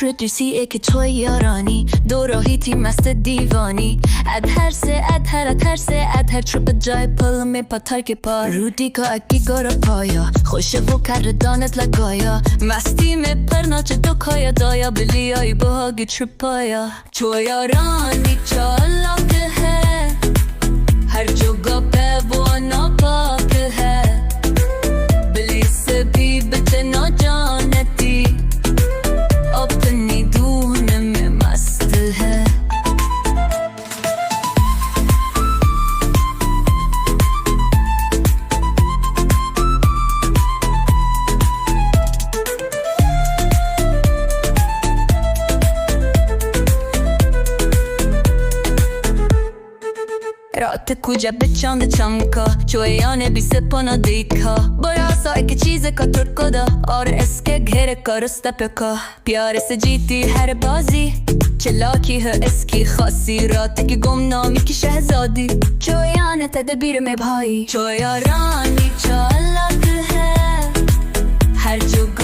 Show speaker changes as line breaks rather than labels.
عطر دوسیه که چوهیا رانی دو راهی تی مست دیوانی ادهر سه ادهر چوب جای پل می پاتر که پا رودی که اکی گارا پایا خوشه و کردانت لگایا مستی می پرناچ دو کایا دایا بلیای بهاگی چوپایا چوهیا رانی چالا که ہے हर जगह पे वो ना पाक है बिली से भी बचना जानती अपनी धुन में मस्त है رات کجا به چند چمکا چوهیا نبی سپانا دیکا بایا سای که چیز کا ترکدا اور اسکه گهر کرست پکا پیار سے جیتی हर بازی چلاکی ہے اس کی خاصی رات کی گمنامی کی شہزادی چوہیا نے تدبیر میں بھائی چوہیا رانی چالاک ہے ہر جگہ